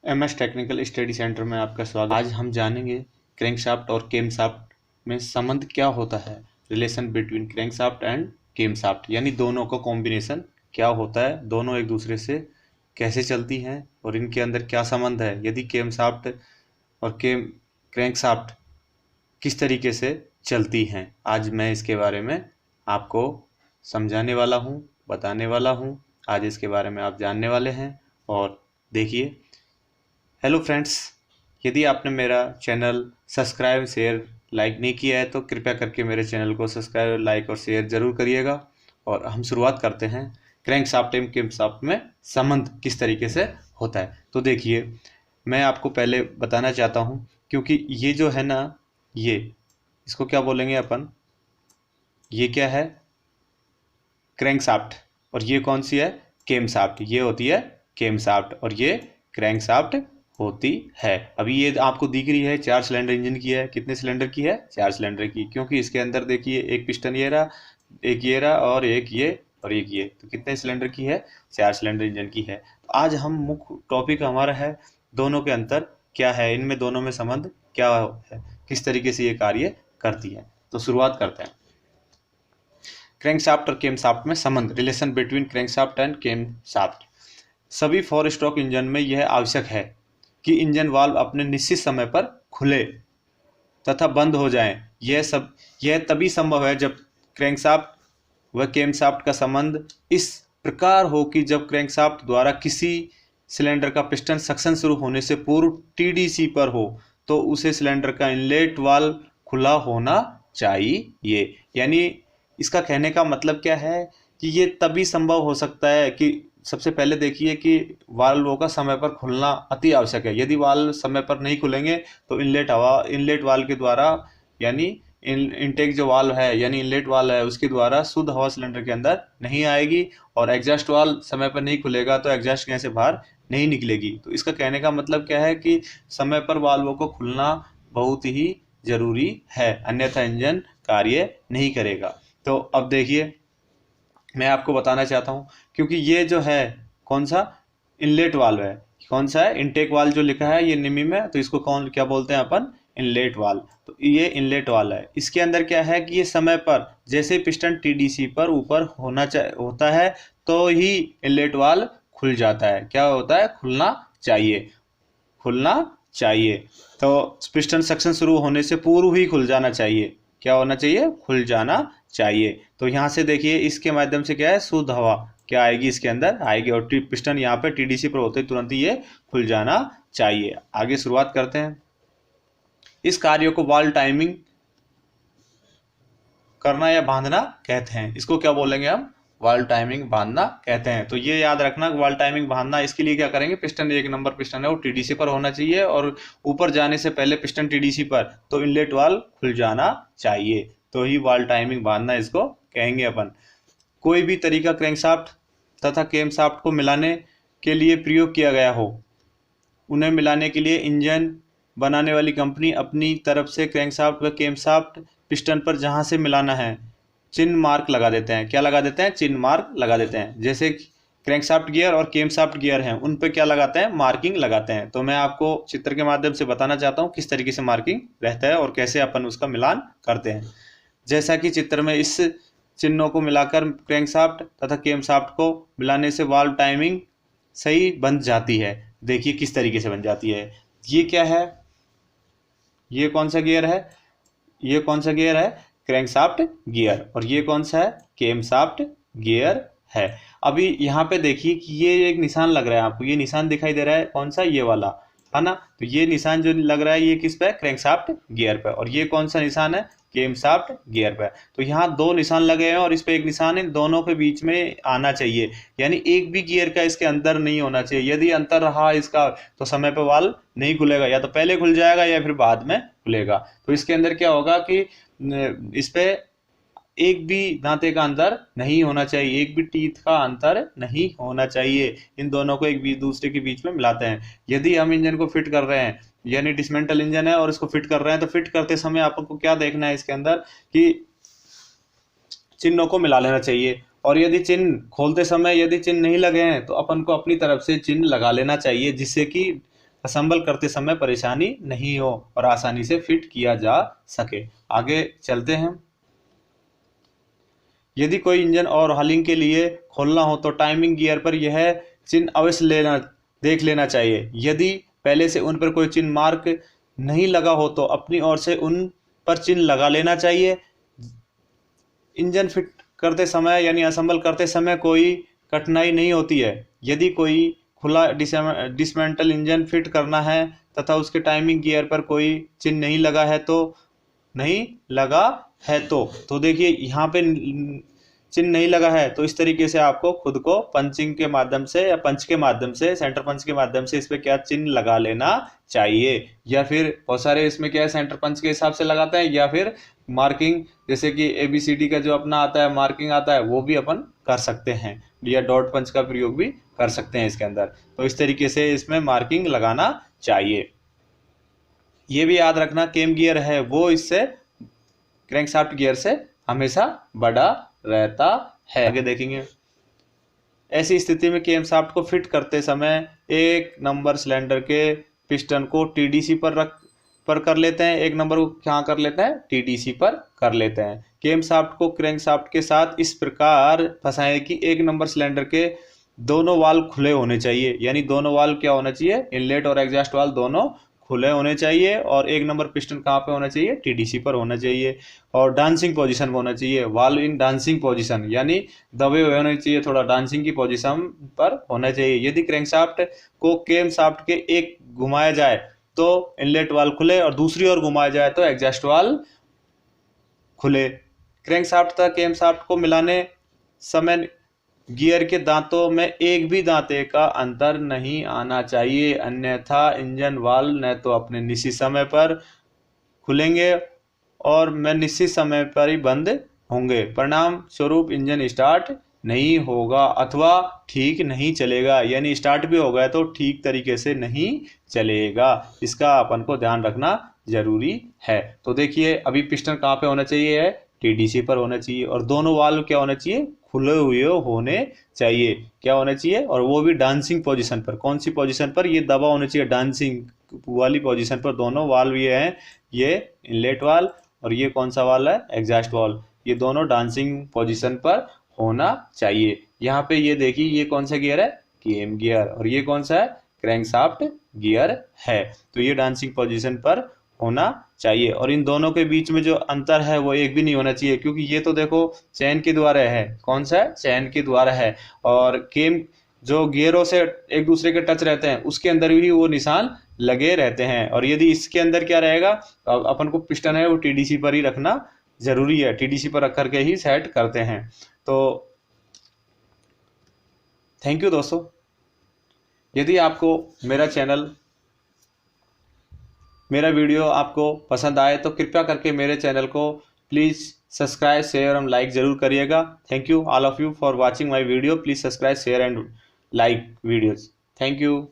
MS technical study centre में आपका स्वागत। आज हम जानेंगे क्रैंकशाफ्ट और केमशाफ्ट में संबंध क्या होता है। Relation between crankshaft and camshaft, यानी दोनों का कॉम्बिनेशन क्या होता है, दोनों एक दूसरे से कैसे चलती हैं और इनके अंदर क्या संबंध है। यदि केमशाफ्ट और क्रैंकशाफ्ट किस तरीके से चलती हैं, आज मैं इसके बारे में आपको समझाने वाला हूँ, बताने वाला हूँ। आज इसके बारे में आप जानने वाले हैं। और देखिए, हेलो फ्रेंड्स, यदि आपने मेरा चैनल सब्सक्राइब, शेयर, लाइक नहीं किया है तो कृपया करके मेरे चैनल को सब्सक्राइब, लाइक और शेयर ज़रूर करिएगा। और हम शुरुआत करते हैं क्रैंकशाफ्ट एवं केमशाफ्ट में संबंध किस तरीके से होता है। तो देखिए, मैं आपको पहले बताना चाहता हूँ, क्योंकि ये जो है ना, ये इसको क्या बोलेंगे अपन, ये क्या है, क्रैंकशाफ्ट, और ये कौन सी है, केमशाफ्ट। ये होती है केमशाफ्ट और ये क्रैंकशाफ्ट होती है। अभी ये आपको दिख रही है 4 सिलेंडर इंजन की है। कितने सिलेंडर की है? 4 सिलेंडर की, क्योंकि इसके अंदर देखिए एक पिस्टन ये रहा, एक ये रहा और एक ये और एक ये। तो कितने सिलेंडर की है? 4 सिलेंडर इंजन की है। तो आज हम मुख्य टॉपिक हमारा है दोनों के अंतर क्या है, इनमें दोनों में संबंध क्या है, किस तरीके से ये कार्य करती है। तो शुरुआत करते हैं। क्रैंकशाफ्ट और केमशाफ्ट में संबंध, relation between crankshaft and camshaft. सभी 4 स्ट्रोक इंजन में यह आवश्यक है कि इंजन वाल्व अपने निश्चित समय पर खुले तथा बंद हो जाएं। यह तभी संभव है जब क्रैंकशाफ्ट व केमशाफ्ट का संबंध इस प्रकार हो कि जब क्रैंकशाफ्ट द्वारा किसी सिलेंडर का पिस्टन सक्शन शुरू होने से पूर्व टीडीसी पर हो तो उसे सिलेंडर का इनलेट वाल्व खुला होना चाहिए। यानी इसका कहने का मतलब क्या है कि ये तभी संभव हो सकता है कि सबसे पहले देखिए कि वाल्वों का समय पर खुलना अति आवश्यक है। यदि वाल्व समय पर नहीं खुलेंगे तो इनलेट वाल्व के द्वारा, यानी इनटेक जो वाल्व है, यानी इनलेट वाल्व है, उसके द्वारा शुद्ध हवा सिलेंडर के अंदर नहीं आएगी। और एग्जॉस्ट वाल्व समय पर नहीं खुलेगा तो एग्जॉस्ट गैस से बाहर नहीं निकलेगी। तो इसका कहने का मतलब क्या है कि समय पर वाल्वों को खुलना बहुत ही जरूरी है, अन्यथा इंजन कार्य नहीं करेगा। तो अब देखिए, मैं आपको बताना चाहता हूँ, क्योंकि ये जो है कौन सा, इनलेट वाल्व है। कौन सा है? इनटेक वाल्व जो लिखा है ये निमी में, तो इसको कौन क्या बोलते हैं अपन? Inlet valve. तो ये इनलेट वाल्व है। इसके अंदर क्या है कि ये समय पर जैसे पिस्टन टीडीसी पर ऊपर होता है तो ही इनलेट वाल्व खुल जाता है। क्या होता है? खुलना चाहिए, खुलना चाहिए। तो पिस्टन सक्शन शुरू होने से पूर्व ही खुल जाना चाहिए। क्या होना चाहिए? खुल जाना चाहिए। तो यहाँ से देखिए, इसके माध्यम से क्या है, शुद्ध हवा क्या आएगी, इसके अंदर आएगी। और पिस्टन यहाँ पे टीडीसी पर होते ही तुरंत ही ये खुल जाना चाहिए। आगे शुरुआत करते हैं। इस कार्य को वाल्व टाइमिंग करना या बांधना कहते हैं। इसको क्या बोलेंगे हम? वाल्व टाइमिंग बांधना कहते हैं। तो ये याद रखना, वाल्व टाइमिंग बांधना, इसके लिए क्या करेंगे, पिस्टन 1 नंबर पिस्टन है वो टीडीसी पर होना चाहिए और ऊपर जाने से पहले पिस्टन टीडीसी पर, तो इनलेट वाल्व खुल जाना चाहिए। तो ही वाल्व टाइमिंग बांधना इसको कहेंगे अपन। कोई भी तरीका क्रैंकशाफ्ट तथा केमशाफ्ट को मिलाने के लिए प्रयोग किया गया हो, उन्हें मिलाने के लिए इंजन बनाने वाली कंपनी अपनी तरफ से क्रैंकशाफ्ट व केमशाफ्ट पिस्टन पर जहां से मिलाना है चिन्ह मार्क लगा देते हैं। क्या लगा देते हैं? चिन्ह मार्क लगा देते हैं। जैसे क्रैंकशाफ्ट गियर और केमशाफ्ट गियर हैं, उन पे क्या लगाते हैं? मार्किंग लगाते हैं। तो मैं आपको चित्र के माध्यम से बताना चाहता हूँ किस तरीके से मार्किंग रहता है और कैसे अपन उसका मिलान करते हैं। जैसा कि चित्र में इस चिन्हों को मिलाकर क्रैंकशाफ्ट तथा केमशाफ्ट को मिलाने से वाल्व टाइमिंग सही बन जाती है। देखिए किस तरीके से बन जाती है। ये क्या है? ये कौन सा गियर है? ये कौन सा गियर है? Crankshaft gear. और ये कौन सा है? केमशाफ्ट गियर है। अभी यहाँ पे देखिए कि ये एक निशान लग रहा है आपको, ये निशान दिखाई दे रहा है, कौन सा? ये वाला है ना। तो ये निशान जो लग रहा है ये किस पे? क्रैंकशाफ्ट गियर पे। और ये कौन सा निशान है? केमशाफ्ट गियर पे। तो यहाँ 2 निशान लगे हैं और इस पे एक निशान है, दोनों के बीच में आना चाहिए। यानी एक भी गियर का इसके अंदर नहीं होना चाहिए। यदि अंतर रहा इसका तो समय पे वाल्व नहीं खुलेगा, या तो पहले खुल जाएगा या फिर बाद में खुलेगा। तो इसके अंदर क्या होगा कि इस पे एक भी दांते का अंतर नहीं होना चाहिए, एक भी टीथ का अंतर नहीं होना चाहिए। इन दोनों को एक दूसरे के बीच में मिलाते हैं। यदि हम इंजन को फिट कर रहे हैं, यानी डिसमेंटल इंजन है और इसको फिट कर रहे हैं, तो फिट करते समय आपको क्या देखना है इसके अंदर कि चिन्हों को मिला लेना चाहिए। और यदि चिन्ह खोलते समय यदि चिन्ह नहीं लगे हैं तो अपन को अपनी तरफ से चिन्ह लगा लेना चाहिए, जिससे कि असेंबल करते समय परेशानी नहीं हो और आसानी से फिट किया जा सके। आगे चलते हैं। यदि कोई इंजन और हॉलिंग के लिए खोलना हो तो टाइमिंग गियर पर यह चिन्ह अवश्य देख लेना चाहिए। यदि पहले से उन पर कोई चिन्ह मार्क नहीं लगा हो तो अपनी ओर से उन पर चिन्ह लगा लेना चाहिए। इंजन फिट करते समय यानी असेंबल करते समय कोई कठिनाई नहीं होती है। यदि कोई खुला डिसमेंटल इंजन फिट करना है तथा उसके टाइमिंग गियर पर कोई चिन्ह नहीं लगा है तो देखिए यहाँ पे चिन्ह नहीं लगा है तो इस तरीके से आपको खुद को पंचिंग के माध्यम से या पंच के माध्यम से, सेंटर पंच के माध्यम से इस पे क्या चिन्ह लगा लेना चाहिए। या फिर बहुत सारे इसमें क्या है सेंटर पंच के हिसाब से लगाते हैं या फिर मार्किंग, जैसे कि ABCD का जो अपना आता है मार्किंग आता है वो भी अपन कर सकते हैं, या डॉट पंच का प्रयोग भी कर सकते हैं इसके अंदर। तो इस तरीके से इसमें मार्किंग लगाना चाहिए। ये भी याद रखना केम गियर है वो इससे क्रैंकशाफ्ट गियर से हमेशा बड़ा रहता है। आगे देखेंगे। ऐसी स्थिति में केमशाफ्ट को फिट करते समय 1 नंबर सिलेंडर के पिस्टन को TDC पर कर लेते हैं। 1 नंबर को क्या कर लेते हैं? TDC पर कर लेते हैं। केमशाफ्ट को क्रैंकशाफ्ट के साथ इस प्रकार फंसाएं कि 1 नंबर सिलेंडर के दोनों वाल्व खुले होने चाहिए, यानी दोनों वाल्व क्या होना चाहिए? इनलेट और एग्जॉस्ट वाल्व दोनों खुले होने चाहिए। और 1 नंबर पिस्टन कहाँ पे होना चाहिए? TDC पर होना चाहिए और डांसिंग पोजीशन में होना चाहिए। वाल्व इन डांसिंग पोजीशन यानी दबे हुए होने चाहिए, थोड़ा डांसिंग की पोजीशन पर होना चाहिए। यदि क्रैंकशाफ्ट को केमशाफ्ट के एक घुमाया जाए तो इनलेट वाल्व खुले और दूसरी ओर घुमाया जाए तो एग्जॉस्ट वाल्व खुले। क्रैंकशाफ्ट तथा केमशाफ्ट को मिलाने समय गियर के दांतों में एक भी दांते का अंतर नहीं आना चाहिए, अन्यथा इंजन वाल्व न तो अपने निश्चित समय पर खुलेंगे और मैं निश्चित समय पर ही बंद होंगे। परिणाम स्वरूप इंजन स्टार्ट नहीं होगा अथवा ठीक नहीं चलेगा, यानी स्टार्ट भी होगा तो ठीक तरीके से नहीं चलेगा। इसका अपन को ध्यान रखना जरूरी है। तो देखिए अभी पिस्टन कहाँ पे होना चाहिए? TDC पर होना चाहिए और दोनों वाल्व क्या होना चाहिए? खुले हुए होने चाहिए। क्या होना चाहिए? और वो भी डांसिंग पोजीशन पर। कौन सी पोजीशन पर? ये दबा होना चाहिए डांसिंग वाली पोजीशन पर। दोनों वाल्व ये हैं, ये इनलेट वाल्व और ये कौन सा वाल्व है? Exhaust valve. ये दोनों डांसिंग पोजीशन पर होना चाहिए। यहाँ पे ये देखिए ये कौन सा गियर है? केम गियर। और ये कौन सा है? क्रैंकशाफ्ट गियर है। तो ये डांसिंग पोजीशन पर होना चाहिए और इन दोनों के बीच में जो अंतर है वो एक भी नहीं होना चाहिए, क्योंकि ये तो देखो चैन के द्वारा है। कौन सा है? चैन के द्वारा है। और केम जो गियरों से एक दूसरे के टच रहते हैं उसके अंदर भी वो निशान लगे रहते हैं। और यदि इसके अंदर क्या रहेगा, अपन को पिस्टन है वो TDC पर ही रखना जरूरी है। TDC पर रख करके ही सेट करते हैं। तो थैंक यू दोस्तों। यदि आपको मेरा वीडियो आपको पसंद आए तो कृपया करके मेरे चैनल को प्लीज़ सब्सक्राइब, शेयर और लाइक ज़रूर करिएगा। Thank you all of you for watching my video. Please subscribe, share and like videos. Thank you.